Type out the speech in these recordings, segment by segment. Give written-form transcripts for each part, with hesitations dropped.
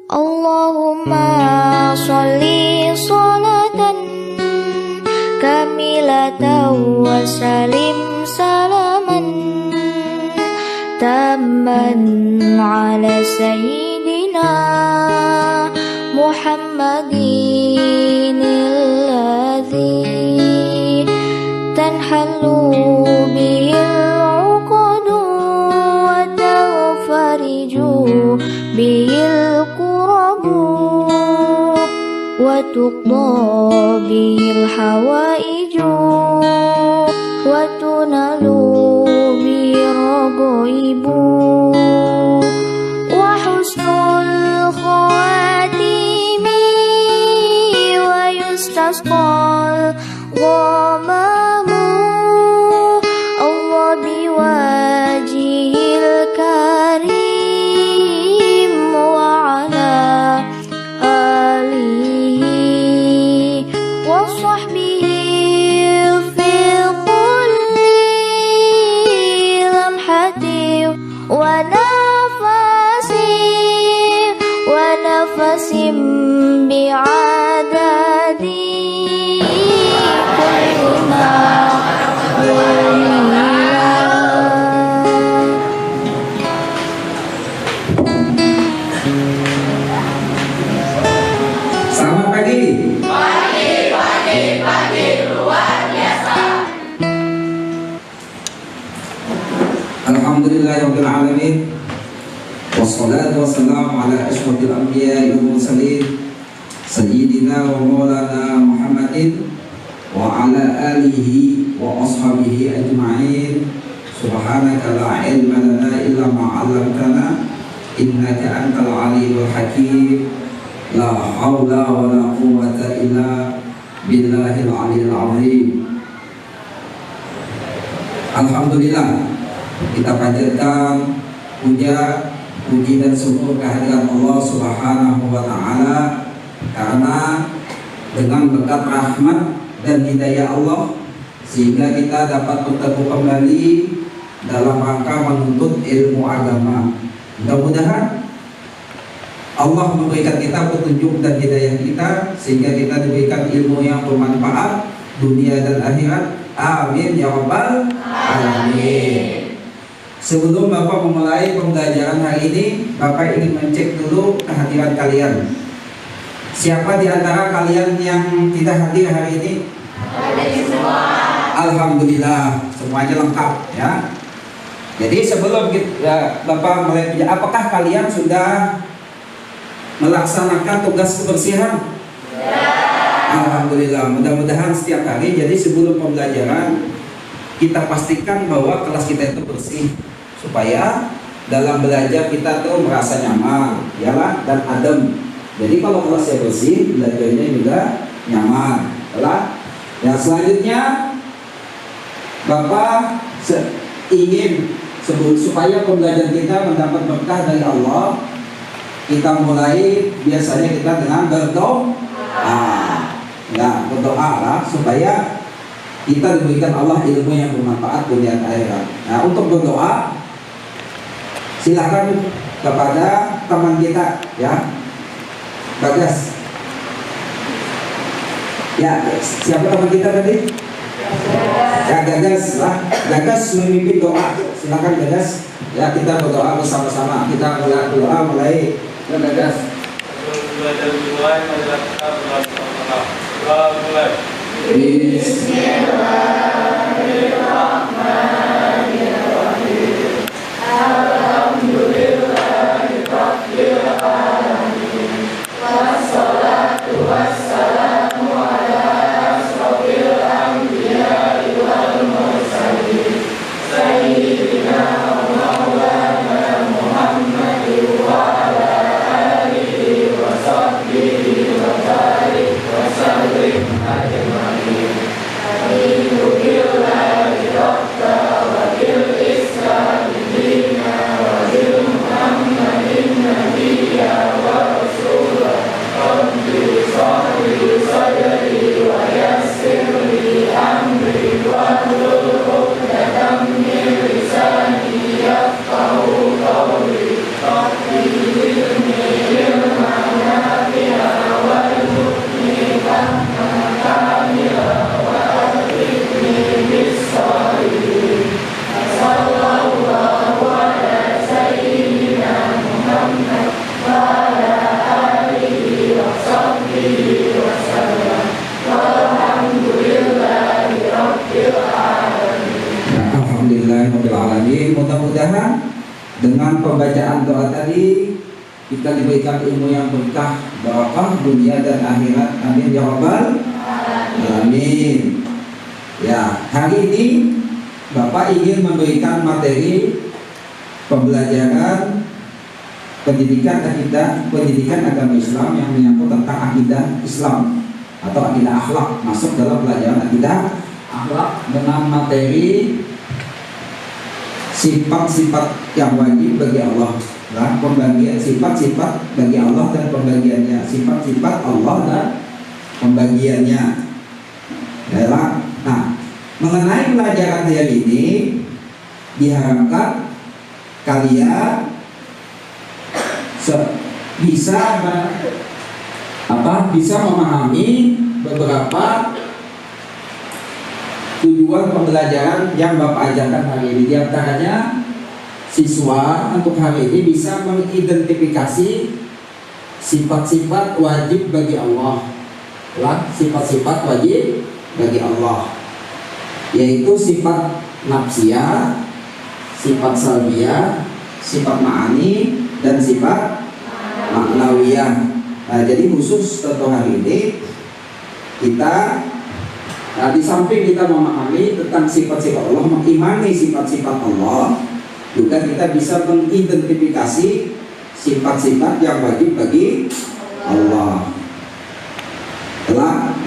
Allahumma sholli sholatan kamilatan wa salim salaman tamman ala sayyidina Muhammadin alladhi tanhalu bihil uqadu wa tanfariju bihil wa tuqda bil hawaiju wa tunalu bi ragaibu wa husnul khawatimi wa yustasqal ghamamu Allah biwajihil karim wa ala ونفسم بعدد كل ما Selamat pagi. Pagi luar biasa. Alhamdulillahirabbil alamin. Wassalatu wassalamu ala asyrafil anbiya'i wal mursalin sayyidina wa maulana Muhammadin wa ala alihi wa ashabihi ajma'in. Subhanaka la ilma lana illa ma 'allamtana innaka antal alimul hakim. La haula wa la quwwata illa billahil aliyil azim. Alhamdulillah, kita panjatkan puji dan syukur kehadiran Allah Subhanahu wa ta'ala, karena dengan berkat rahmat dan hidayah Allah sehingga kita dapat bertemu kembali dalam rangka menuntut ilmu agama. Mudah-mudahan Allah memberikan kita petunjuk dan hidayah kita sehingga kita diberikan ilmu yang bermanfaat dunia dan akhirat. Amin ya rabbal alamin. Sebelum Bapak memulai pembelajaran hari ini, Bapak ingin mencek dulu kehadiran kalian. Siapa di antara kalian yang tidak hadir hari ini? Hadir semua. Alhamdulillah, semuanya lengkap ya. Jadi sebelum Bapak mulai, apakah kalian sudah melaksanakan tugas kebersihan? Ya. Alhamdulillah, mudah-mudahan setiap hari. Jadi sebelum pembelajaran kita pastikan bahwa kelas kita itu bersih, supaya dalam belajar kita tuh merasa nyaman, yalah, dan adem. Jadi kalau kelasnya bersih, belajarnya juga nyaman, yalah. Yang selanjutnya, Bapak ingin supaya pembelajaran kita mendapat berkah dari Allah. Kita mulai biasanya kita dengan berdoa, berdoa lah supaya kita diberikan Allah ilmu yang bermanfaat dunia dan akhirat. Nah, untuk berdoa silakan kepada teman kita ya, Bagas. Ya, siapa teman kita tadi? Ya, Gagas lah. Gagas memimpin doa. Silakan Gagas. Ya, kita berdoa bersama-sama. Kita mulai Gagas. Bismillahirrahmanirrahim. Alhamdulillahirabbil alamin. Wassalatu wassalamu ala asyrofil anbiya'i wal mursalin sayyidina wa maulana Muhammadin wa ala alihi wa sahbihi wa barik wa sallim ajma'in. Amin. Dengan pembacaan doa tadi kita diberikan ilmu yang berkah, barakah dunia dan akhirat. Amin ya rabbal alamin. Ya, hari ini Bapak ingin memberikan materi pembelajaran pendidikan agama Islam yang menyangkut tentang akidah Islam atau akidah akhlak, masuk dalam pelajaran akidah akhlak dengan materi sifat-sifat yang wajib bagi Allah, pembagian sifat-sifat bagi Allah dan pembagiannya, sifat-sifat Allah dan pembagiannya. Nah, mengenai pelajaran hari ini diharapkan kalian bisa memahami beberapa tujuan pembelajaran yang Bapak ajarkan hari ini. Di antaranya siswa untuk hari ini bisa mengidentifikasi sifat-sifat wajib bagi Allah. Sifat-sifat wajib bagi Allah, yaitu sifat nafsiyah, sifat salbiyah, sifat ma'ani, dan sifat ma'nawiyah. Nah, jadi khusus tentu hari ini kita di samping kita memahami tentang sifat-sifat Allah, mengimani sifat-sifat Allah, juga kita bisa mengidentifikasi sifat-sifat yang wajib bagi Allah.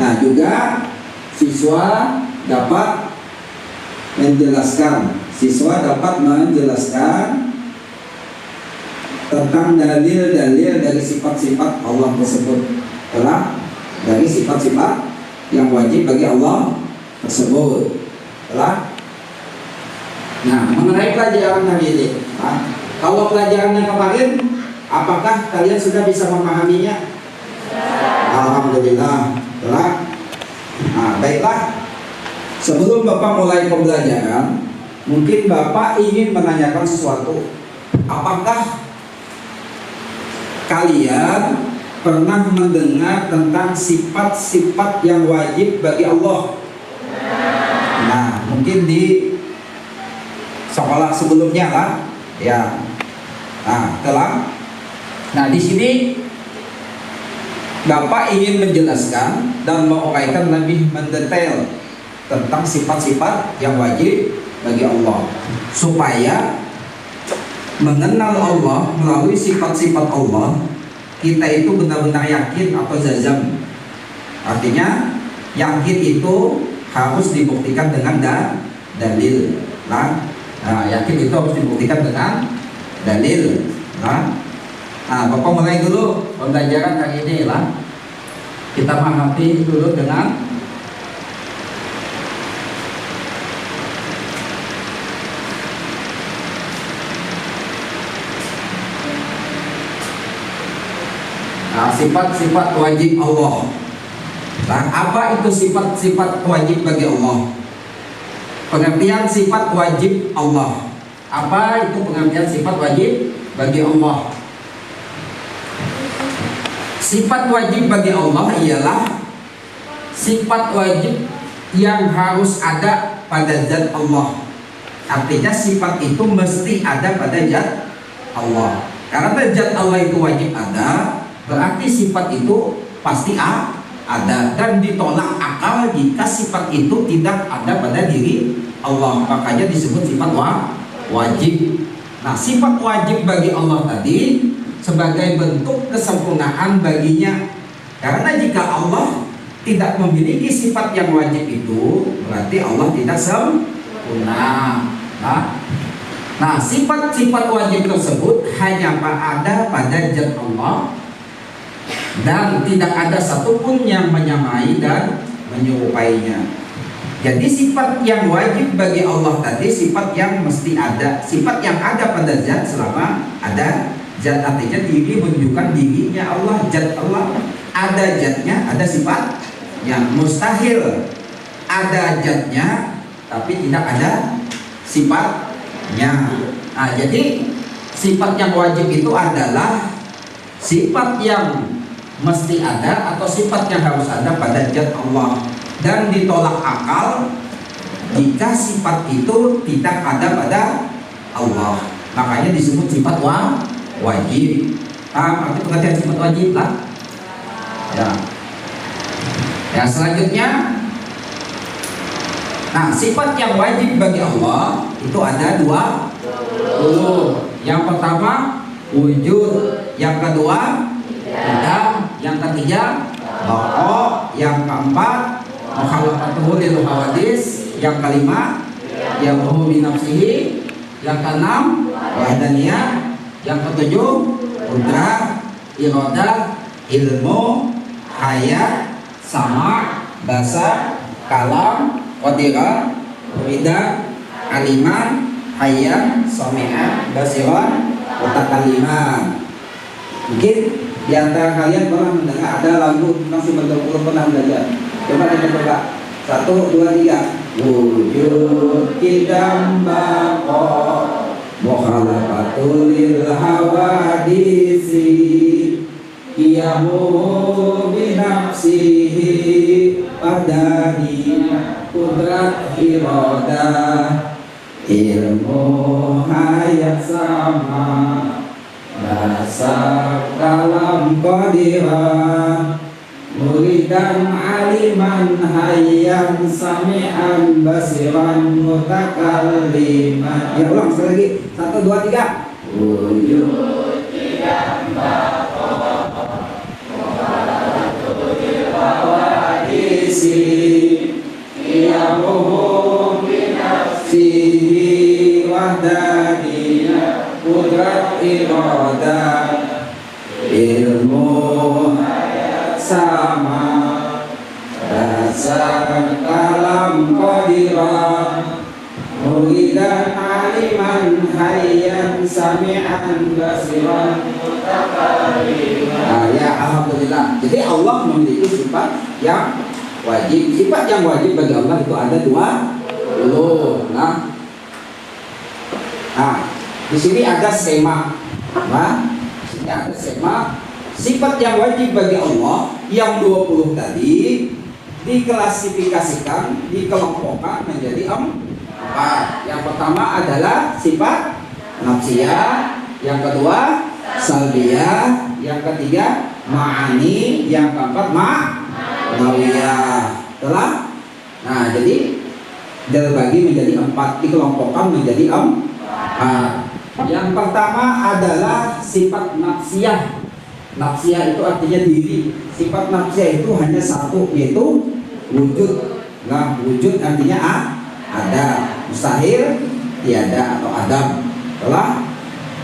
Nah, juga siswa dapat menjelaskan tentang dalil-dalil dari sifat-sifat Allah tersebut, dari sifat-sifat yang wajib bagi Allah tersebut. Nah, mengenai pelajaran hari ini, kalau pelajaran yang kemarin, apakah kalian sudah bisa memahaminya? Alhamdulillah. Nah, baiklah. Sebelum Bapak mulai pembelajaran, mungkin Bapak ingin menanyakan sesuatu. Apakah kalian pernah mendengar tentang sifat-sifat yang wajib bagi Allah? Nah, mungkin di sekolah sebelumnya lah, ya. Nah, di sini Bapak ingin menjelaskan dan menguraikan lebih mendetail tentang sifat-sifat yang wajib bagi Allah, supaya mengenal Allah melalui sifat-sifat Allah, kita itu benar-benar yakin atau jazam. Artinya yakin itu harus dibuktikan dengan dalil. Nah, yakin itu harus dibuktikan dengan dalil. Nah, Bapak mulai dulu pembelajaran hari ini lah. Kita mengerti dulu dengan sifat-sifat wajib Allah. Nah, apa itu sifat-sifat wajib bagi Allah? Pengertian sifat wajib Allah. Apa itu pengertian sifat wajib bagi Allah? Sifat wajib bagi Allah ialah sifat wajib yang harus ada pada zat Allah. Artinya sifat itu mesti ada pada zat Allah. Karena zat Allah itu wajib ada, berarti sifat itu pasti ada, dan ditolak akal jika sifat itu tidak ada pada diri Allah. Makanya disebut sifat wajib. Nah, sifat wajib bagi Allah tadi sebagai bentuk kesempurnaan baginya. Karena jika Allah tidak memiliki sifat yang wajib itu, berarti Allah tidak sempurna. Nah, sifat-sifat wajib tersebut hanya ada pada zat Allah, dan tidak ada satupun yang menyamai dan menyerupainya. Jadi sifat yang wajib bagi Allah tadi sifat yang mesti ada, sifat yang ada pada zat selama ada zat. Artinya diri menunjukkan dirinya Allah, zat Allah ada zatnya, ada sifat yang mustahil ada zatnya tapi tidak ada sifatnya. Nah, jadi sifat yang wajib itu adalah sifat yang mesti ada atau sifat yang harus ada pada zat Allah, dan ditolak akal jika sifat itu tidak ada pada Allah. makanya disebut sifat wajib. Arti pengertian sifat wajib lah. Ya, selanjutnya, nah sifat yang wajib bagi Allah itu ada 20. Yang pertama wujud, yang kedua tidak, yang ketiga baqa, yang keempat mukhalafatuhu lil hawadis, yang kelima yamuhu bi nafsihi, yang keenam wahdaniyah, yang ketujuh qudrah, iradah, ilmu, hayat, sama, basar, kalam, qadirah, muridah, aliman, hayyan, sami'an, basiran, mutakalliman. Mungkin di antara kalian pernah mendengar ada lagu masih betul-betul pernah belajar. Coba kita coba. 1, 2, 3. Wujud kidam baqa mukhalafatul lil hawadisi qiyamu bi nafsihi padani qudrat iradah ilmu hayat sama bahasa kalam qadirah muridan aliman hayyan sami'an basiran mutakalliman. Ya, ulang sekali lagi. 1, 2, 3. Wujud tidak hawadisi qiyamuhu bi nafsihi wahdaniyah qudrat iradah ilmu sama dasar kalam qadirah muridan aliman hayyan sami'an basiran mutakalliman. Ya, alhamdulillah. Jadi Allah memiliki sifat yang wajib. Sifat yang wajib bagi Allah itu ada 20. Nah, di sini ada skema. Di sini ada skema. Sifat yang wajib bagi Allah yang 20 tadi diklasifikasikan, dikelompokkan menjadi 4. Yang pertama adalah sifat nafsiyah, yang kedua salbiyah, yang ketiga ma'ani, yang keempat ma'nawiyah. Telah. Nah, jadi dibagi menjadi 4, dikelompokkan menjadi 4. Yang pertama adalah sifat nafsiyah. Nafsiyah itu artinya diri. Sifat nafsiyah itu hanya satu, yaitu wujud. Nah, wujud artinya ada, mustahil tiada atau adam. Telah.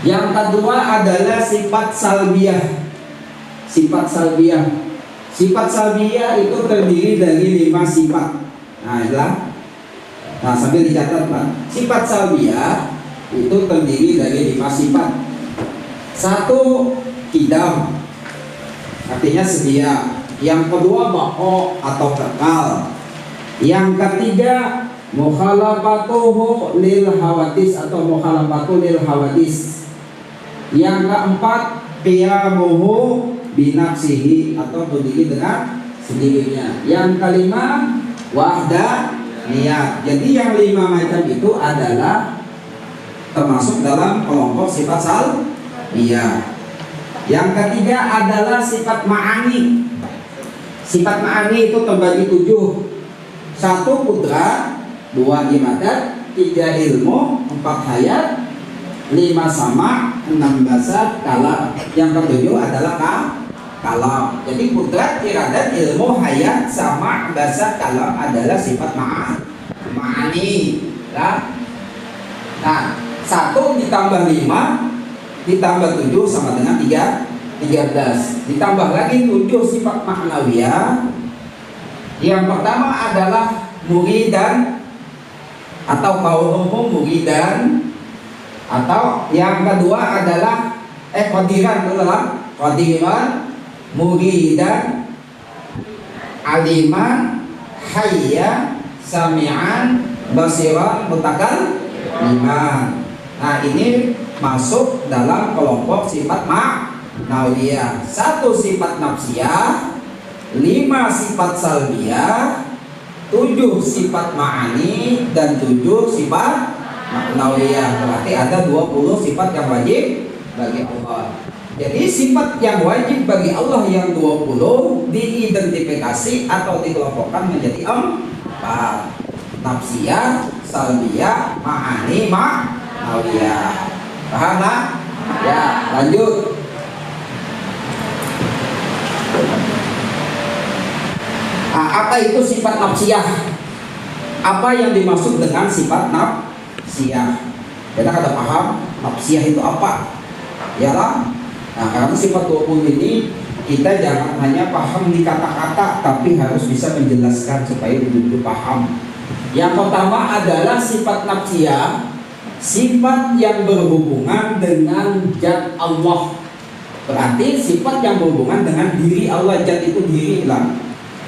Yang kedua adalah sifat salbiyah. Sifat salbiyah. Sifat salbiyah itu terdiri dari 5 sifat. Nah, itulah. Nah, sambil dicatat, Pak. Sifat salbiyah itu terdiri dari 5 sifat. 1, kidam, artinya sedia. Yang kedua baqo atau kekal. Yang ketiga mukhalafatuhu lil hawadis atau mukhalafatu lil hawadis. Yang keempat qiyamuhu binafsihi atau berdiri dengan sendirinya. Yang kelima wahdaniyah. Jadi yang 5 macam itu adalah termasuk dalam kelompok sifat salbiyah. Yang ketiga adalah sifat ma'ani. Sifat ma'ani itu terbagi 7. 1 qudrah, 2 imadat, 3 ilmu, 4 hayat, 5 sama, 6 basar, kalam. Yang ketujuh adalah kalam. Jadi qudrah, iradat, ilmu, hayat, sama, basar, kalam adalah sifat ma'ani. Nah, 1 ditambah 5 ditambah 7 sama dengan 13. Ditambah lagi 7 sifat ma'nawiyah. Yang pertama adalah muridan atau kaunuhu muridan, atau yang kedua adalah qadiran, muridan, aliman, hayya, sami'an, basiran, mutakalliman. Nah, ini masuk dalam kelompok sifat ma'nawiyah. 1 sifat nafsiyah, 5 sifat salbiyah, 7 sifat ma'ani, dan 7 sifat ma'nawiyah. Berarti ada 20 sifat yang wajib bagi Allah. Jadi sifat yang wajib bagi Allah yang 20 diidentifikasi atau dikelompokkan menjadi 4. Nafsiyah, salbiyah, ma'ani, ma'nawiyah. Paham lah? Ya, lanjut. Apa itu sifat nafsiyah? Apa yang dimaksud dengan sifat nafsiyah? Kita kada paham nafsiyah itu apa? Ya lah. Nah, karena sifat 20 ini kita jangan hanya paham di kata-kata, tapi harus bisa menjelaskan supaya betul-betul paham. Yang pertama adalah sifat nafsiyah, sifat yang berhubungan dengan zat Allah. Berarti sifat yang berhubungan dengan diri Allah. Zat itu diri lah,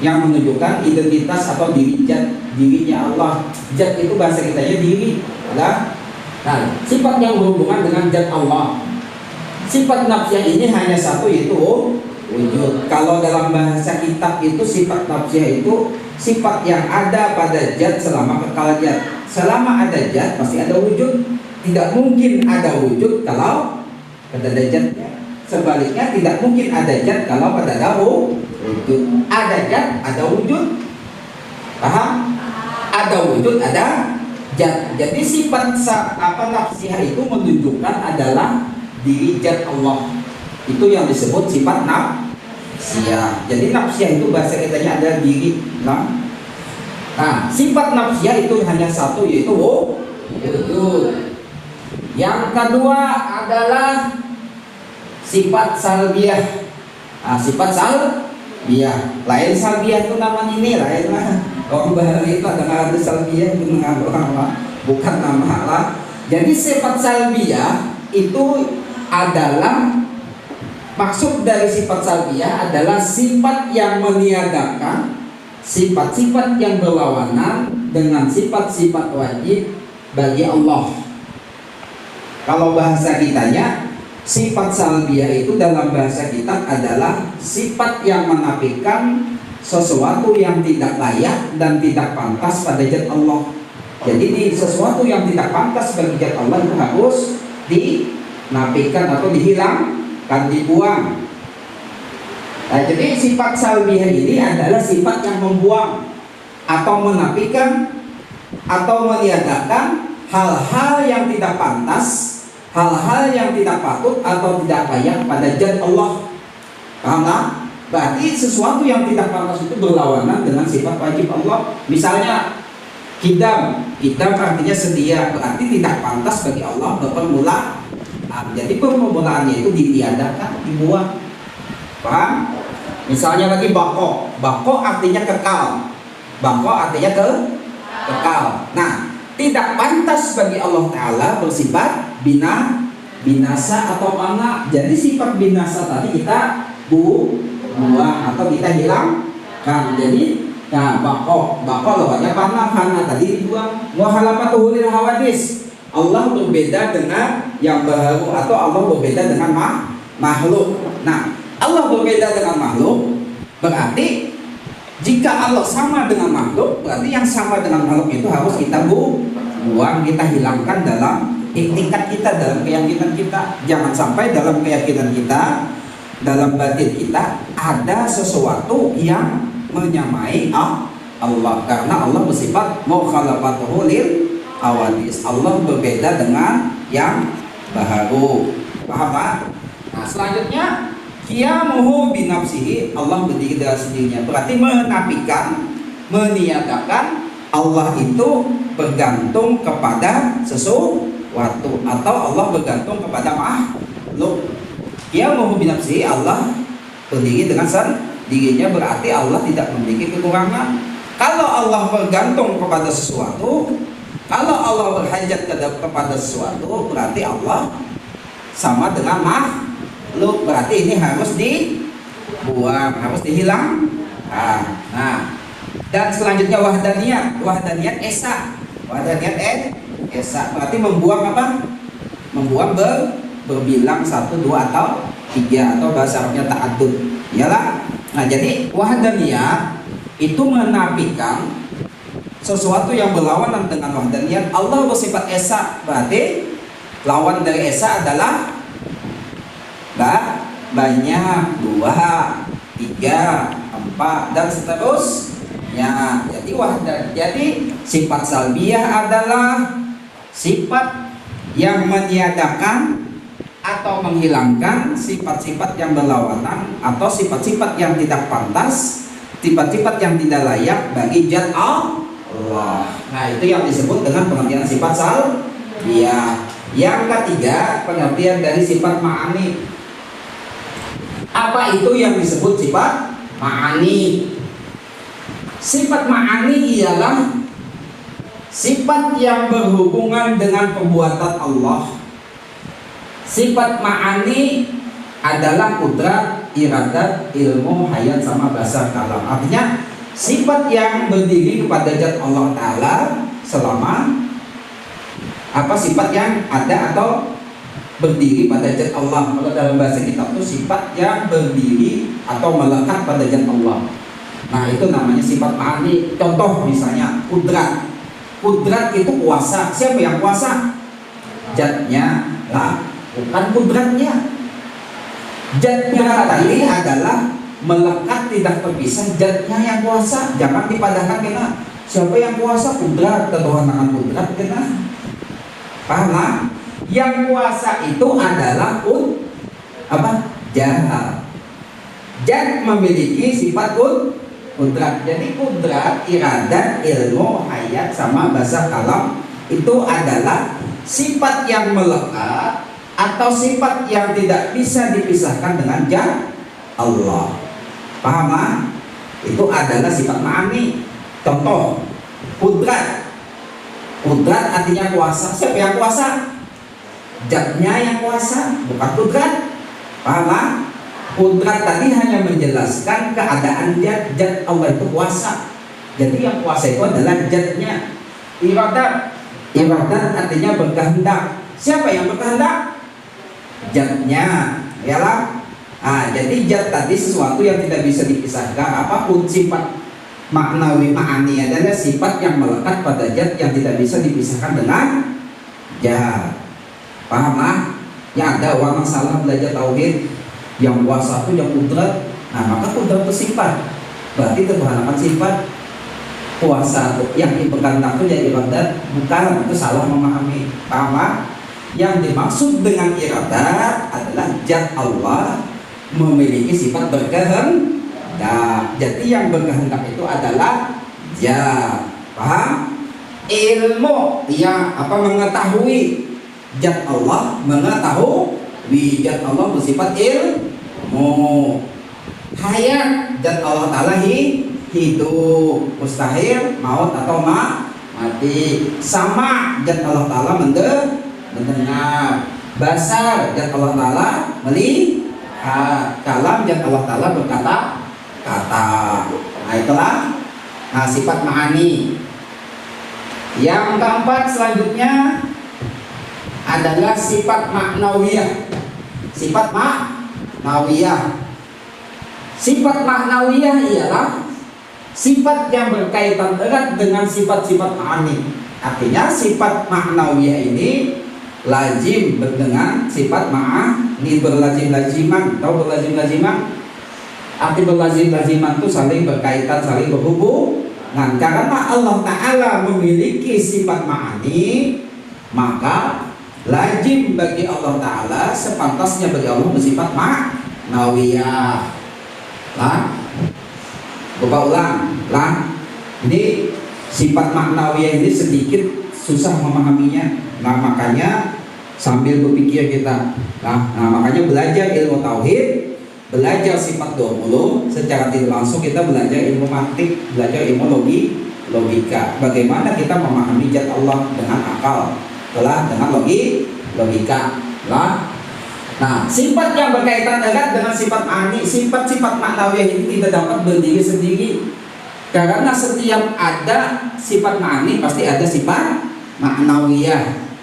yang menunjukkan identitas atau diri zat, dirinya Allah. Zat itu bahasa kitanya diri lah. Nah, sifat yang berhubungan dengan zat Allah. Sifat nafsiyah ini hanya satu, yaitu wujud. Kalau dalam bahasa kitab itu sifat nafsiyah itu sifat yang ada pada zat selama kekal zat. Selama ada zat pasti ada wujud. Tidak mungkin ada wujud kalau pada ada zatnya. Sebaliknya tidak mungkin ada zat kalau pada ada wujud. Ada zat, ada wujud. Paham? Ada wujud, ada zat. Jadi sifat nafsiyah itu menunjukkan adalah diri zat Allah. Itu yang disebut sifat nafsiyah. Jadi nafsiyah itu bahasa kitanya ada diri. Nah, sifat nafsiyah itu hanya satu, yaitu wujud. Yang kedua adalah sifat salbiyah. Nah, sifat salbiyah. Lain salbiyah itu nama ini lain lah. Orang Bahari itu ada salbiyah itu bukan nama lah. Jadi sifat salbiyah itu adalah, maksud dari sifat salbiyah adalah sifat yang meniadakan sifat-sifat yang berlawanan dengan sifat-sifat wajib bagi Allah. Kalau bahasa kitanya, sifat salbiyah itu dalam bahasa kita adalah sifat yang menafikan sesuatu yang tidak layak dan tidak pantas pada zat Allah. Jadi sesuatu yang tidak pantas bagi zat Allah itu harus dinafikan atau dihilangkan, dibuang. Nah, jadi sifat salbiyah ini adalah sifat yang membuang atau menafikan atau meniadakan hal-hal yang tidak pantas, hal-hal yang tidak patut atau tidak layak pada zat Allah. Paham tak? Berarti sesuatu yang tidak pantas itu berlawanan dengan sifat wajib Allah. Misalnya Idam artinya sedia, berarti tidak pantas bagi Allah berpermulaan. Jadi permulaannya itu ditiadakan, dibuang. Paham? Misalnya lagi bako artinya kekal. Bako artinya kekal. Nah, tidak pantas bagi Allah Ta'ala bersifat binasa atau mana. Jadi sifat binasa tadi kita buang atau kita hilangkan. Jadi nah, bako lohannya fana tadi dibuang. Muhalafatuhul hawadis. Allah berbeda dengan yang baru atau Allah berbeda dengan makhluk. Nah, Allah berbeda dengan makhluk berarti jika Allah sama dengan makhluk, berarti yang sama dengan makhluk itu harus kita buang, kita hilangkan dalam iktikat kita, dalam keyakinan kita. Jangan sampai dalam keyakinan kita, dalam batin kita ada sesuatu yang menyamai Allah, karena Allah bersifat mukhalafatuhu lil awadis. Allah berbeda dengan yang baru. Paham tak? Nah, selanjutnya qiyamuhu binafsihi, Allah berdiri dengan sendirinya. Berarti menafikan, meniadakan Allah itu bergantung kepada sesuatu atau Allah bergantung kepada makhluk. Qiyamuhu binafsihi, Allah berdiri dengan dirinya, berarti Allah tidak memiliki kekurangan. Kalau Allah bergantung kepada sesuatu, kalau Allah berhajat kepada sesuatu, berarti Allah sama dengan makhluk. Berarti ini harus dibuang, harus dihilang. Nah, dan selanjutnya wahdaniyat esa. Wahdaniyat esa berarti membuang apa? Membuang berbilang 1, 2 atau 3 atau bahasa Arabnya ta'addud. Iyalah. Nah, jadi wahdaniyah itu menafikan sesuatu yang berlawanan dengan wahdaniyat. Allah bersifat esa, berarti lawan dari esa adalah banyak, 2, 3, 4 dan seterusnya. Jadi sifat salbiyah adalah sifat yang meniadakan atau menghilangkan sifat-sifat yang berlawanan atau sifat-sifat yang tidak pantas, sifat-sifat yang tidak layak bagi zat Allah. Nah, itu yang disebut dengan pengertian sifat salbiyah. Yang ketiga, pengertian dari sifat ma'ani. Apa itu yang disebut sifat ma'ani? Sifat ma'ani ialah sifat yang berhubungan dengan perbuatan Allah. Sifat ma'ani adalah kudrat, iradat, ilmu, hayat, sama basar, kalam. Artinya sifat yang berdiri kepada zat Allah Ta'ala selama sifat yang ada atau berdiri pada zat Allah. Kalau dalam bahasa kitab itu sifat yang berdiri atau melekat pada zat Allah. Nah, itu namanya sifat ma'ani. Contoh misalnya kudrat. Kudrat itu kuasa. Siapa yang kuasa? Zatnya lah, bukan kudratnya. Zatnya tadi adalah melekat tidak terpisah. Zatnya yang kuasa. Jangan dipadahkan kena siapa yang kuasa, kudrat, ketuhanan kudrat kena. Paham? Yang kuasa itu adalah Zat. Zat memiliki sifat kudrat. Jadi kudrat, iradat, ilmu, hayat, sama basar, kalam itu adalah sifat yang melekat atau sifat yang tidak bisa dipisahkan dengan zat Allah. Paham? Itu adalah sifat ma'ani. Contoh kudrat. Kudrat artinya kuasa. Siapa yang kuasa? Zatnya yang kuasa, bukan kudrat. Paham? Kudrat tadi hanya menjelaskan keadaan zat Allah itu kuasa. Jadi yang kuasa itu adalah zatnya. Iradat artinya berkehendak. Siapa yang berkehendak? Zatnya, yalah. Jadi zat tadi sesuatu yang tidak bisa dipisahkan. Apapun sifat maknawi ma'ani adalah sifat yang melekat pada zat yang tidak bisa dipisahkan dengan zat. Paham? Yang ada orang salah belajar tauhid, yang kuasa itu yang kudrat. Nah, maka kudrat itu sifat, berarti ketuhanan sifat. Kuasa yang berkehendak itu jadi iradat, bukan. Itu salah memahami. Paham? Yang dimaksud dengan iradat adalah zat Allah memiliki sifat berkehendak. Jadi yang berkehendak itu adalah zat. Paham? Ilmu yang mengetahui zat Allah, mengetahui zat Allah bersifat ilmu. Hayat, zat Allah Ta'ala hidup, mustahil maut atau mati. Sama, zat Allah Ta'ala mendengar. Basar, zat Allah Ta'ala melihat. Kalam, zat Allah Ta'ala berkata-kata. Nah, itulah sifat ma'ani. Yang keempat selanjutnya adalah sifat maknawiyah. Sifat maknawiyah. Sifat maknawiyah ialah sifat yang berkaitan erat dengan sifat-sifat ma'ani. Artinya sifat maknawiyah ini lazim dengan sifat ma'ani, berlazim-laziman. Tahu berlazim-laziman? Arti berlazim-laziman itu saling berkaitan, saling berhubungan. Karena Allah Ta'ala memiliki sifat ma'ani, maka lazim bagi Allah Ta'ala, sepantasnya bagi Allah bersifat ma'nawiyah. Coba ulang. Ini sifat maknawiyah ini sedikit susah memahaminya. Nah, makanya sambil berpikir kita. Nah, makanya belajar ilmu tauhid, belajar sifat 20, secara tidak langsung kita belajar ilmu mantik, belajar ilmu logika. Bagaimana kita memahami zat Allah dengan akal, dengan logika. Nah, sifat yang berkaitan erat dengan sifat ma'ani, sifat-sifat maknawiyah ini tidak dapat berdiri sendiri. Karena setiap ada sifat ma'ani pasti ada sifat maknawiyah.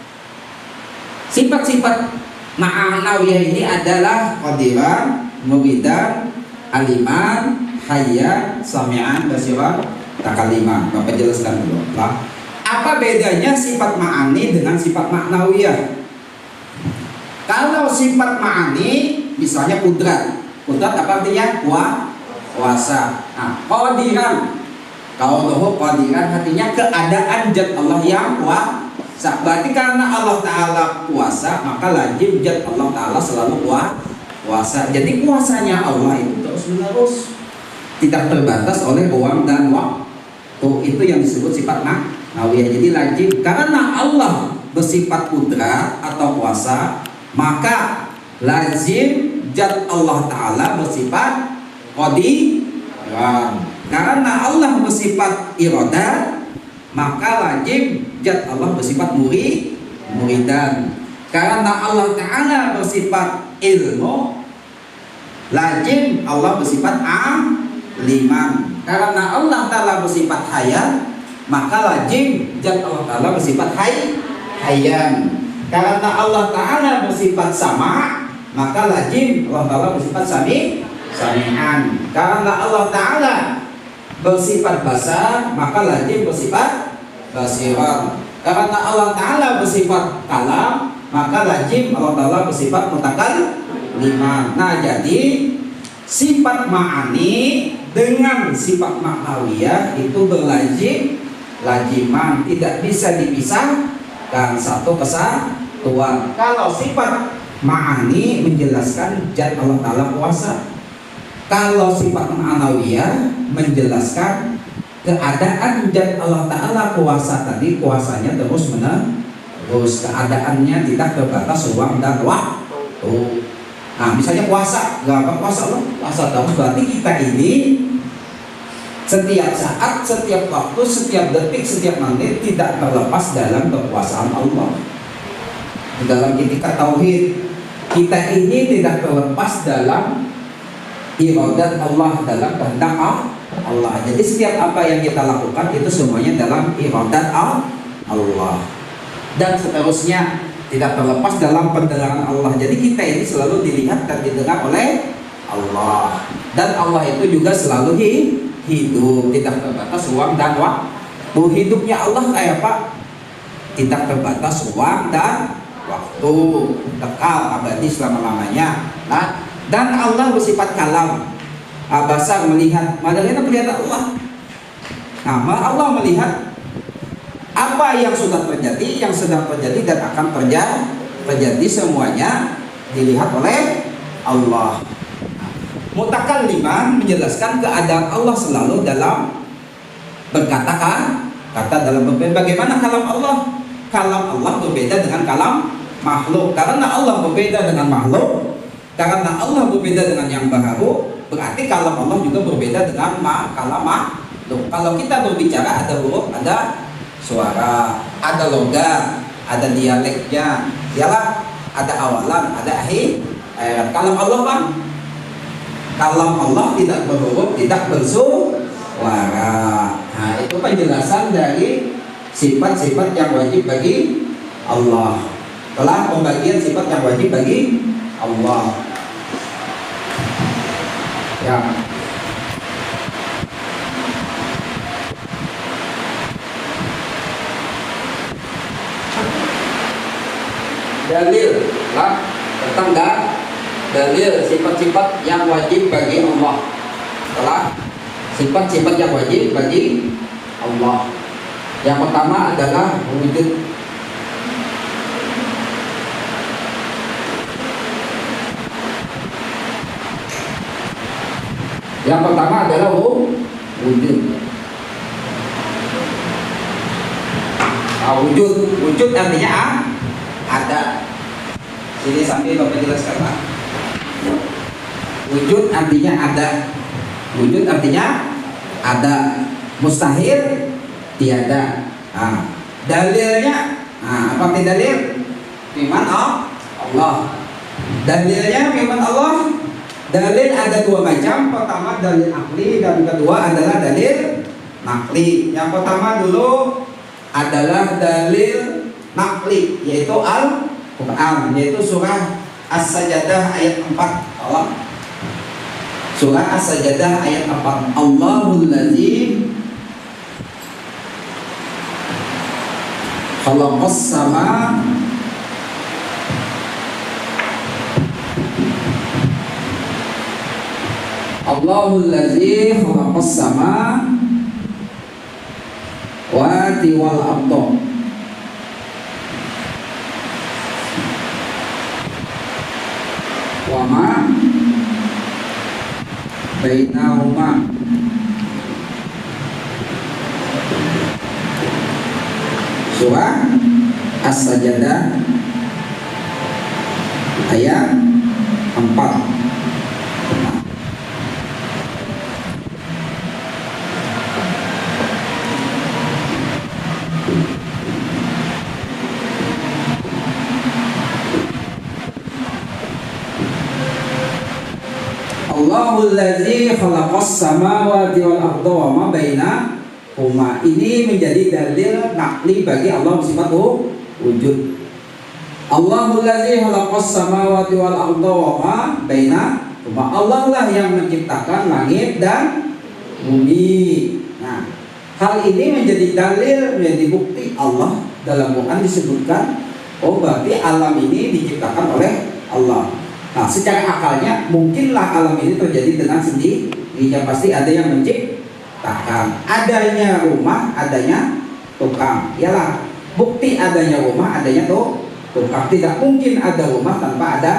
Sifat-sifat ma'nawiyah ini adalah qadiran, muridan, aliman, hayyan, sami'an, basiran, takaliman. Bapak jelaskan dulu lah. Apa bedanya sifat ma'ani dengan sifat maknawiyah? Kalau sifat ma'ani misalnya kudrat. Kudrat apa artinya? Kuasa. Nah, qadiran. Kalau qadiran artinya keadaan zat Allah yang kuasa. Berarti karena Allah Ta'ala kuasa, maka lazim zat Allah Ta'ala selalu kuasa. Jadi kuasanya Allah itu terus menerus, tidak terbatas oleh ruang dan waktu. Itu yang disebut sifat ma'nawiyah. Jadi lazim karena Allah bersifat kudrat atau kuasa, maka lazim zat Allah Ta'ala bersifat qadiran. Karena Allah bersifat iradat, maka lazim zat Allah bersifat muridan. Karena Allah Ta'ala bersifat ilmu, lazim Allah bersifat aliman. Karena Allah Ta'ala bersifat hayat, maka lazim zat Allah Ta'ala bersifat hayyan. Karena Allah Ta'ala bersifat sama, maka lazim Allah Ta'ala bersifat sami'an. Karena Allah Ta'ala bersifat basar, maka lazim bersifat basiran. Karena Allah Ta'ala bersifat kalam, maka lazim Allah Ta'ala bersifat mutakalliman. Nah, jadi sifat ma'ani dengan sifat ma'nawiyah itu laziman, tidak bisa dipisahkan satu kesatuan. Kalau sifat ma'ani menjelaskan zat Allah Ta'ala kuasa. Kalau sifat ma'nawiyah menjelaskan keadaan zat Allah Ta'ala kuasa tadi, kuasanya terus menerus, keadaannya tidak terbatas ruang dan waktu. Nah, misalnya puasa, gak apa puasa Allah, puasa terus, berarti kita ini setiap saat, setiap waktu, setiap detik, setiap menit tidak terlepas dalam kekuasaan Allah. Di dalam itikat tauhid, kita ini tidak terlepas dalam iradat Allah, dalam kehendak Allah. Jadi setiap apa yang kita lakukan itu semuanya dalam iradat Allah. Dan seterusnya tidak terlepas dalam pendengaran Allah. Jadi kita ini selalu dilihat dan didengar oleh Allah. Dan Allah itu juga selalu hidup, tidak terbatas ruang dan waktu. Hidupnya Allah kayak apa? Tidak terbatas ruang dan waktu, kekal abadi selama-lamanya. Nah, dan Allah bersifat kalam. Basar melihat, madalena melihat Allah. Nah, Allah melihat apa yang sudah terjadi, yang sedang terjadi dan akan terjadi, semuanya dilihat oleh Allah. Mutakalliman menjelaskan keadaan Allah selalu dalam berkata-kata, dalam berbicara. Bagaimana kalam Allah? Kalam Allah berbeda dengan kalam makhluk. Karena Allah berbeda dengan makhluk, karena Allah berbeda dengan yang baru, berarti kalam Allah juga berbeda dengan kalam makhluk. Kalau kita berbicara ada huruf, ada suara, ada logat, ada dialeknya, yalah, ada awalan, ada akhir. Kalam Allah kan? Kalam Allah tidak berhuruf, tidak bersuara. Nah, itu penjelasan dari sifat-sifat yang wajib bagi Allah. Telah pembagian sifat yang wajib bagi Allah. Ya. Dalil lah tentang dalil sifat-sifat yang wajib bagi Allah. Setelah sifat-sifat yang wajib bagi Allah, yang pertama adalah wujud. Yang pertama adalah wujud. Wujud artinya ada. Sini sambil Bapak jelaskan Pak. Wujud artinya ada. Wujud artinya ada. Mustahil tiada. Nah, dalilnya, apa arti dalil? Firman Allah. Dalilnya firman Allah. Dalil ada dua macam. Pertama dalil akli dan kedua adalah dalil nakli. Yang pertama dulu adalah dalil nakli, yaitu Al-Quran, yaitu surah As-Sajdah ayat 4. Surah As-Sajdah ayat 4. Allahul ladzi khalaqas sama Allahul ladzi khalaqas sama wati wal arda wa ma bainahuma surah As-Sajdah ayat 4. Allahul ladzi khalaqas samawati wal arda wa ma bainahuma. Ini menjadi dalil nakli bagi Allah sifat wujud. Allahul ladzi khalaqas samawati wal arda wa ma bainahuma. Allah lah yang menciptakan langit dan bumi. Nah, hal ini menjadi dalil, menjadi bukti Allah. Dalam Quran disebutkan, oh berarti alam ini diciptakan oleh Allah. Nah, secara akalnya mungkinlah alam ini terjadi dengan sendirinya, pasti ada yang menciptakan. Adanya rumah, adanya tukang. Yalah, bukti adanya rumah, adanya tukang. Tidak mungkin ada rumah tanpa ada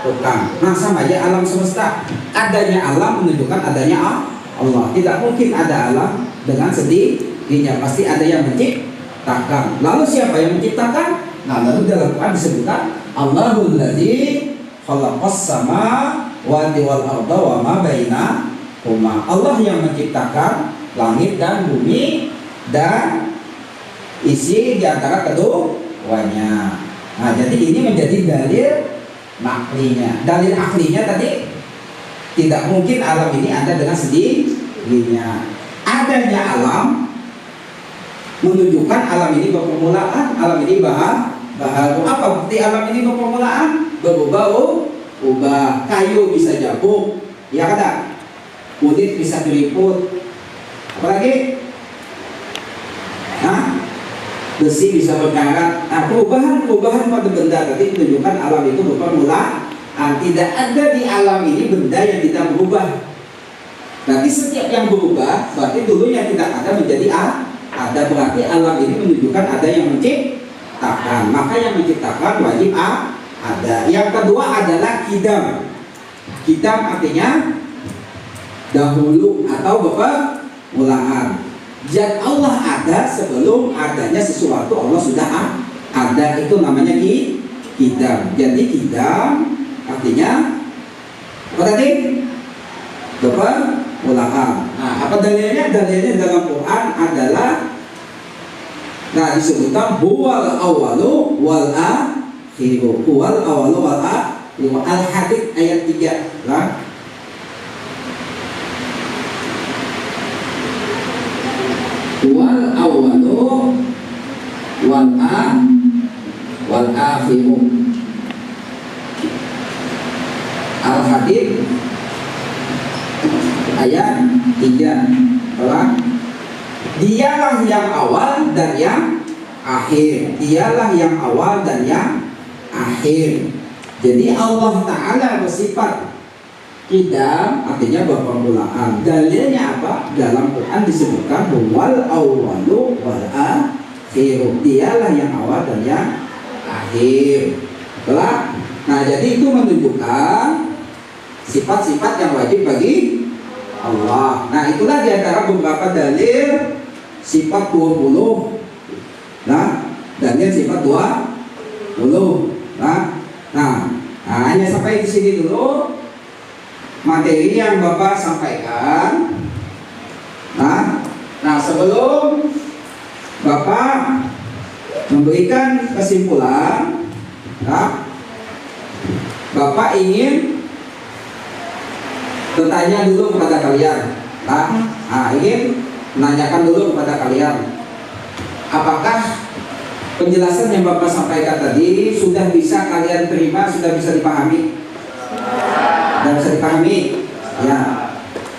tukang. Nah, sama aja alam semesta. Adanya alam menunjukkan adanya Allah. Tidak mungkin ada alam dengan sendirinya, pasti ada yang menciptakan. Lalu siapa yang menciptakan? Nah, lalu dalam Quran disebutkan Allahul ladzi khalaqas samawati wal arda wa ma bainahuma. Allah yang menciptakan langit dan bumi dan isi di antara keduanya. Nah, jadi ini menjadi dalil naklinya. Dalil aklinya tadi, tidak mungkin alam ini ada dengan sendirinya. Adanya alam menunjukkan alam ini berpermulaan, alam ini baru. Apa bukti alam ini berpermulaan? Berubah, kayu bisa jabuk, ya kan? Kulit bisa diliput, apalagi, besi bisa berkarat. Nah, perubahan pada benda tadi menunjukkan alam itu berpermulaan. Tidak ada di alam ini benda yang tidak berubah. Berarti setiap yang berubah, berarti dulunya tidak ada menjadi ada. Berarti alam ini menunjukkan ada yang menciptakan. Maka yang menciptakan wajib ada. Yang kedua adalah kidam. Kidam artinya dahulu atau permulaan. Zat Allah ada sebelum adanya sesuatu. Allah sudah ada, itu namanya kidam. Jadi kidam artinya apa tadi? Permulaan. Nah, apa dalilnya? Dalilnya dalam Quran adalah, nah, disebutkan huwal awalu wal akhiru. Huwal awalu wal akhiru. Al-Hadid ayat 3. Nah, huwal awalu wal akhiru. Al-Hadid ayat 3. Dialah yang awal dan yang akhir. Dialah yang awal dan yang akhir. Jadi Allah Ta'ala bersifat kidam, artinya berpermulaan. Dalilnya apa? Dalam Quran disebutkan wal awwalu wal akhiru. Dialah yang awal dan yang akhir. Nah, jadi itu menunjukkan sifat-sifat yang wajib bagi Allah. Nah, itulah diantara beberapa dalil sifat 20. Nah, dalil sifat 20. Nah, hanya sampai di sini dulu materi yang Bapak sampaikan. Nah, sebelum Bapak memberikan kesimpulan, Bapak ingin bertanya dulu kepada kalian. Ingin menanyakan dulu kepada kalian, apakah penjelasan yang Bapak sampaikan tadi sudah bisa kalian terima, sudah bisa dipahami? Dan bisa dipahami? Ya.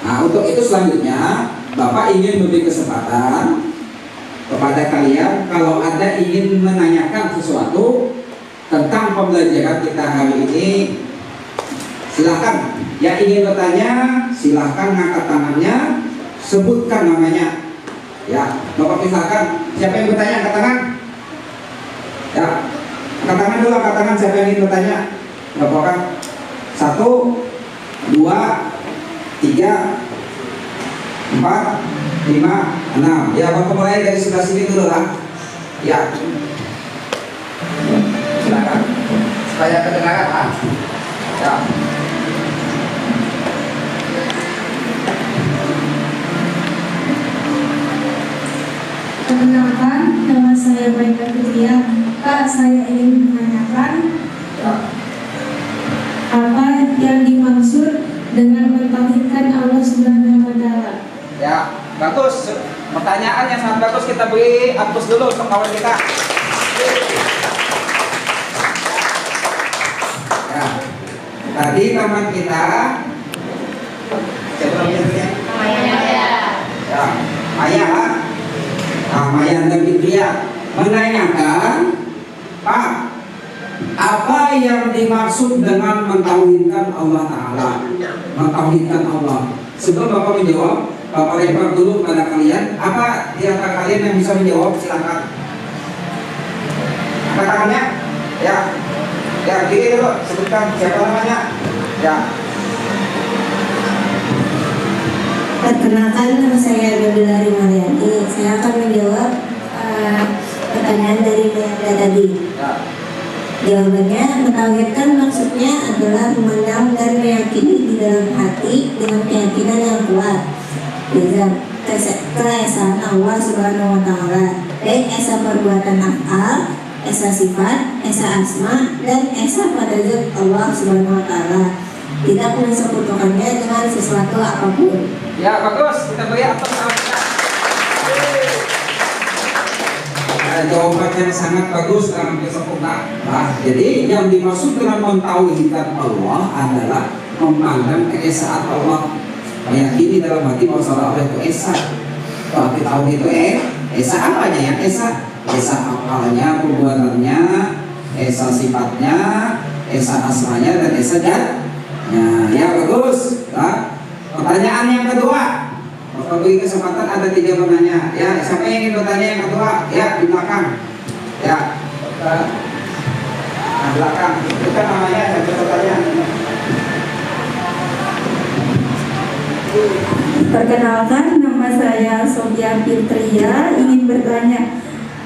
Nah, untuk itu selanjutnya Bapak ingin memberi kesempatan kepada kalian kalau ada ingin menanyakan sesuatu tentang pembelajaran kita hari ini, silahkan. Yang ingin bertanya silahkan ngangkat tangannya, sebutkan namanya. Ya, Bapak silakan. Siapa yang bertanya angkat tangan? Ya, angkat tangan dulu, angkat tangan. Siapa yang ingin bertanya? Bapak, 1, 2, 3, 4, 5, 6. Ya, Bapak mulai dari sebelah sini dulu lah. Ya, silakan supaya kedengaran. Ya. Perkenalkan, nama saya Baika Fitria. Kak, saya ingin menanyakan apa yang dimaksud dengan mentauhidkan Allah Subhanahu wa Ta'ala. Ya, bagus. Pertanyaan yang sangat bagus, kita beri aplaus dulu untuk kawan kita. Ya, tadi teman kita siapa namanya? Maya. Ya, Maya. Maya dan Fitria menanyakan, Pak, apa yang dimaksud dengan mentauhidkan Allah Ta'ala? Mentauhidkan Allah. Sebelum Bapak menjawab, Bapak lempar dulu kepada kalian. Apa di antara kalian yang bisa menjawab? Silakan. Angkat tangannya. Ya. Ya, diri dulu. Sebutkan siapa namanya. Ya. Perkenalkan, nama saya Nabila Rimaliani. Saya akan menjawab pertanyaan dari Maya tadi. Ya. Jawabannya, mentauhidkan maksudnya adalah memandang dan meyakini di dalam hati dengan keyakinan yang kuat dengan keesaan Allah Subhanahu wa Ta'ala, baik esa perbuatan af'al, esa sifat, esa asma, dan esa pada zat Allah Subhanahu wa Ta'ala, tidak mensekutukannya dengan sesuatu apapun. Ya, bagus. Kita beri aplaus sama kita. Jawaban yang sangat bagus dalam kesempurnaan. Nah, jadi yang dimaksud dengan mentauhidkan Allah adalah memandang keesaan Allah, meyakini dalam hati bahwa Allah itu esa. Kalau kita tahu itu esa apanya yang esa? Esa apalnya, perbuatannya, esa sifatnya, esa asmanya, dan esa zatnya. Ya, bagus. Nah, pertanyaan yang kedua. Bapak beri kesempatan, ada 3 penanya. Ya, siapa yang ingin bertanya yang kedua? Ya, di belakang. Ya, belakang. Itu kan namanya yang bertanya. Perkenalkan, nama saya Sofia Fitria. Ingin bertanya,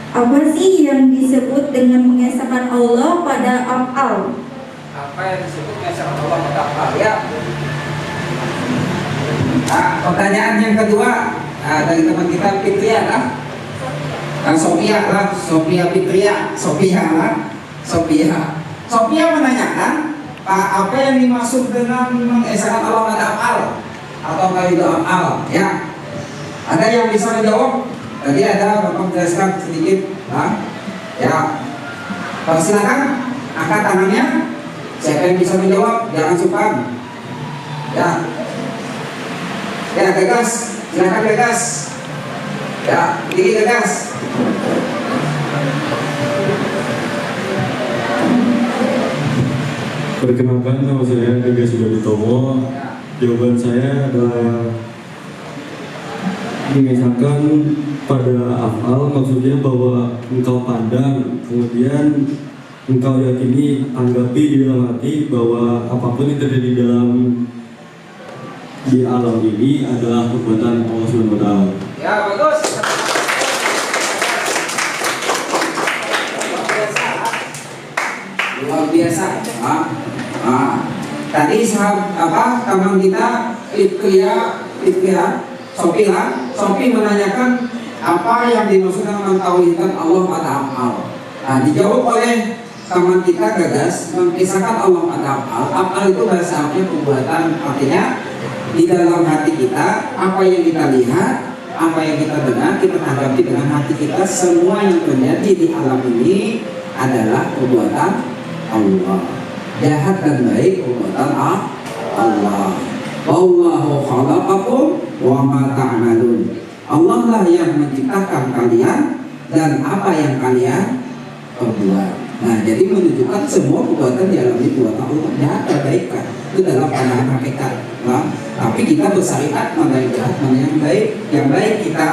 apa sih yang disebut dengan mengesahkan Allah pada af'al? Apa yang disebut mengesahkan Allah pada af'al? Ya. Nah, pertanyaan yang kedua dari teman kita Fitria lah. Sofia lah, Sofia Fitria, Sofia lah, Sofia menanyakan, Pak, apa yang dimaksud dengan mengesahkan Allah pada af'al atau kaidah af'al? Ya, ada yang bisa menjawab? Tadi ada Bapak menjelaskan sedikit, nah, ya, silakan angkat tangannya. Siapa yang bisa menjawab? Jangan sungkan. Ya. Ya, gagas, silakan gagas. Ya, tinggi gagas. Perkenalkan, nama saya Gagas Sudaditomo. Jawaban saya adalah mengesahkan pada af'al, maksudnya bahwa engkau pandang, kemudian engkau yakini, anggapi di dalam hati bahwa apapun yang terjadi di alam ini adalah perbuatan Allah Subhanahu wa Ta'ala. Ya, bagus. Luar biasa. Tadi teman kita Fitria, Sophie menanyakan apa yang dimaksud dengan mentauhidkan Allah pada af'al. Nah, dijawab oleh teman kita Gagas, mengisahkan Allah pada af'al. Af'al itu bahasa Arabnya perbuatan, artinya di dalam hati kita, apa yang kita lihat, apa yang kita dengar, kita tanggapi dengan hati kita. Semua yang terjadi di alam ini adalah perbuatan Allah. Jahat dan baik perbuatan Allah. Wallahu khalaqakum wa ma ta'malun. Allah lah yang menciptakan kalian dan apa yang kalian perbuat. Nah, jadi menunjukkan semua perbuatan dialami perbuatan Allah jahat kebaikan itu dalam pandangan hakikat. Nah, tapi kita bersyariat mana yang jahat, mana yang baik. Yang baik kita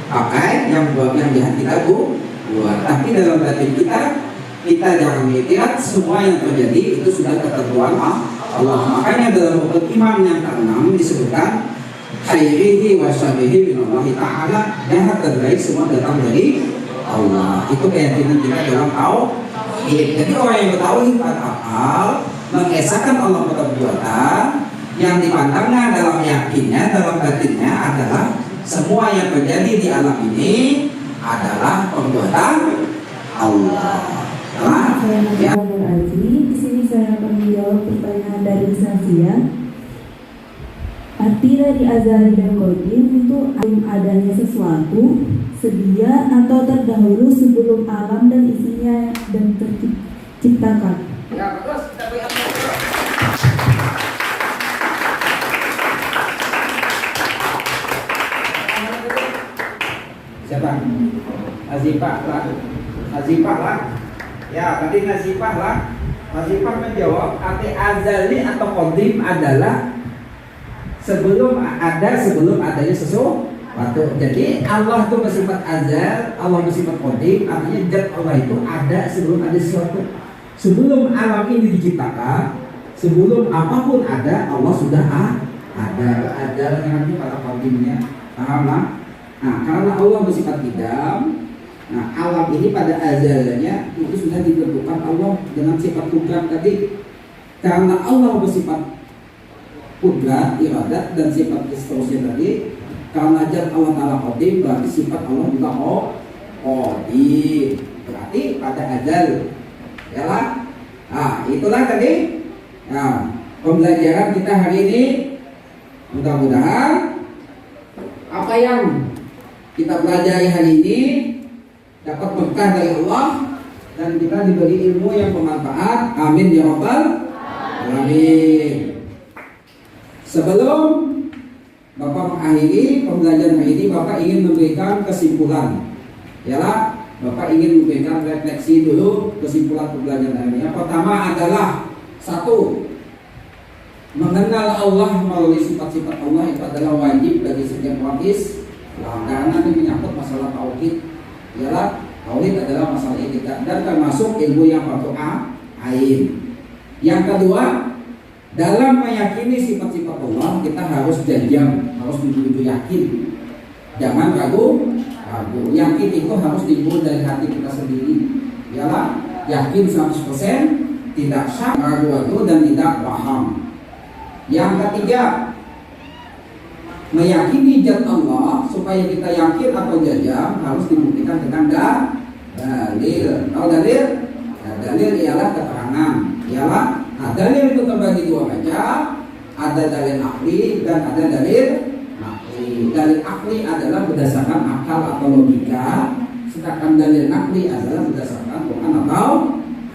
pakai, yang jahat kita buat. Tapi dalam batin kita jangan melihat semua yang terjadi itu sudah ketentuan Allah. Makanya dalam rukun iman yang ke-6 disebutkan khairihi wa syarrihi minallahi ta'ala, jahat dan baik semua datang dari Allah. Itu keyakinan kita dalam tauhid. Jadi orang yang bertauhid pada akal mengesahkan Allah pada perbuatan, yang dipandangnya dalam yakinnya, dalam batinnya adalah semua yang terjadi di alam ini adalah perbuatan Allah. Nah, ya. Di sini saya akan menjawab pertanyaan dari Nasia. Arti dari azali dan qadim itu adanya sesuatu sedia atau terdahulu sebelum alam dan isinya dan terciptakan. Ya, terus kita lihat. Siapa? Azifah lah. Ya, tadi Nazifah lah. Nazifah menjawab arti azali atau qadim adalah sebelum adanya sesuatu. Jadi Allah itu bersifat azal, Allah bersifat qadim, artinya zat Allah itu ada sebelum ada sesuatu. Sebelum alam ini diciptakan, sebelum apapun ada, Allah sudah ada. Azal yang artinya pada qadimnya. Paham lah? Nah, karena Allah bersifat qidam, nah alam ini pada azalnya itu sudah ditentukan Allah dengan sifat qudrat tadi. Karena Allah bersifat qudrat, iradat dan sifat seterusnya tadi, karena zat Allah Ta'ala qadim berarti sifat Allah juga qadim, berarti pada azal. Yalah. Nah, itulah tadi. Nah, pembelajaran kita hari ini mudah-mudahan apa yang kita pelajari hari ini dapat berkah dari Allah dan kita diberi ilmu yang bermanfaat. Amin ya rabbal alamin. Sebelum Bapak mengakhiri pembelajaran hari ini, Bapak ingin memberikan kesimpulan. Yalah, Bapak ingin memberikan refleksi dulu kesimpulan pembelajaran hari ini. Yang pertama adalah satu, mengenal Allah melalui sifat-sifat Allah itu adalah wajib bagi setiap waris. Karena ini menyangkut masalah tauhid. Ialah tauhid adalah masalah etika dan termasuk ilmu yang fardu ain. Yang kedua, dalam meyakini sifat-sifat Allah kita harus jajam, harus betul-betul yakin. Jangan ragu. Yakin itu harus timbul dari hati kita sendiri. Ialah yakin 100%, tidak syak, ragu-ragu dan tidak paham. Yang ketiga, meyakini zat Allah supaya kita yakin atau jajam harus dibuktikan dengan dalil. Tahu dalil? Nah, dalil ialah keterangan. Ialah dalil itu terbagi dua macam. Ada dalil akli dan ada dalil nakli. Dalil akli adalah berdasarkan akal atau logika, sedangkan dalil nakli adalah berdasarkan Quran atau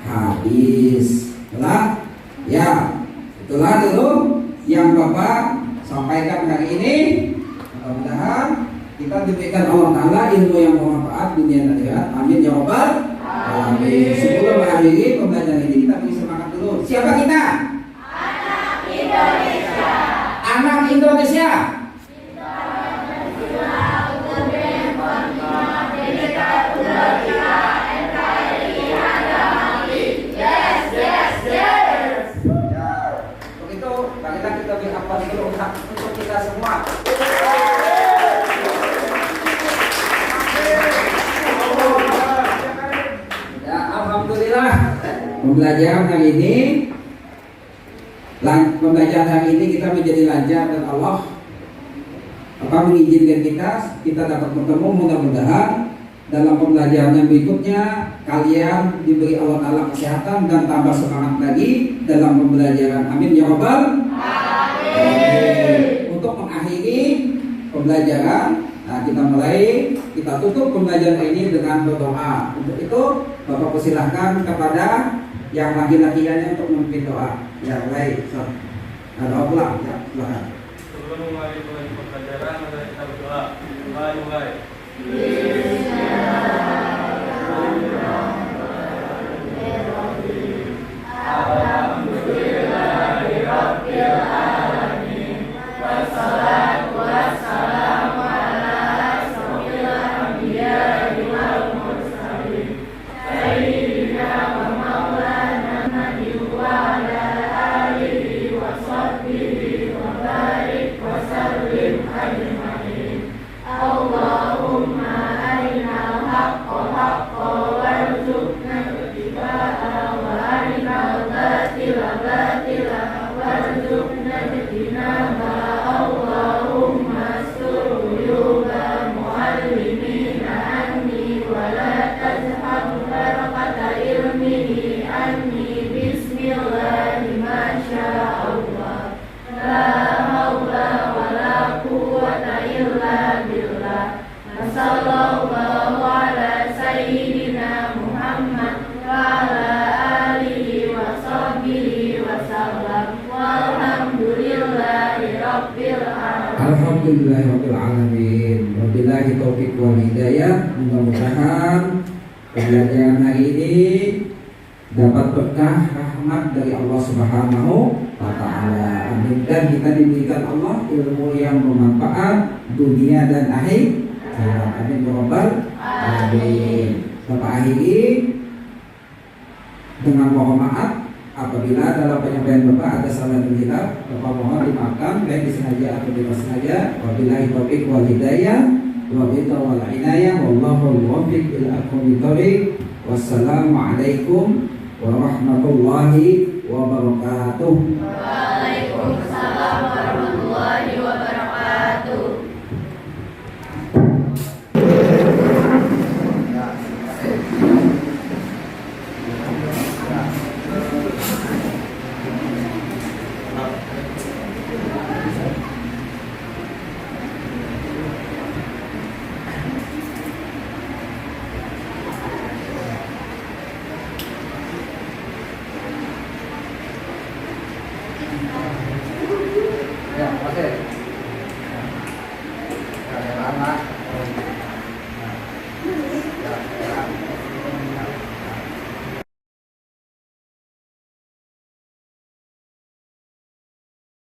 hadis. Itulah, ya, itulah dulu yang Bapak sampaikan hari ini. Mudah-mudahan kita diberikan Allah Ta'ala ilmu yang bermanfaat dunia dan akhirat. Amin ya rabbal alamin. Sebelum mengakhiri pembelajaran ini kita beri semangat dulu. Siapa kita? Anak Indonesia. Anak Indonesia. Kita beri apa dulu untuk kita semua. Ya, alhamdulillah pembelajaran hari ini kita menjadi lancar dan Allah mengizinkan kita dapat bertemu. Mudah-mudahan dalam pembelajaran yang berikutnya kalian diberi Allah Ta'ala kesehatan dan tambah semangat lagi dalam pembelajaran. Amin ya rabbal alamin. Untuk mengakhiri pembelajaran, kita tutup pembelajaran ini dengan berdoa. Untuk itu Bapak persilahkan kepada yang laki-lakinya untuk memimpin doa. Ya, baik. Ada ulang ya, silakan. Sebelum memulai pembelajaran, mari kita berdoa. Mulai. Alhamdulillahirabbil alamin. Wabillahi taufik wal hidayah. Mudah-mudahan pembelajaran hari ini dapat berkah rahmat dari Allah Subhanahu wa taala. Amin. Dan kita diberikan Allah ilmu yang bermanfaat dunia dan akhir. Amin ya rabbal alamin. Bapak akhiri dengan mohon maaf apabila dalam penyampaian Bapak ada salah dan hilaf, Bapak mohon dimaafkan baik disengaja atau tidak sengaja. Wabillahi taufiq wal hidayah wa bidawal inayah wallahu muwaffiq ila aqwamit thoriq. Wassalamualaikum warahmatullahi wabarakatuh. Waalaikumsalam warahmatullahi wabarakatuh. Ya, oke. Ada lama.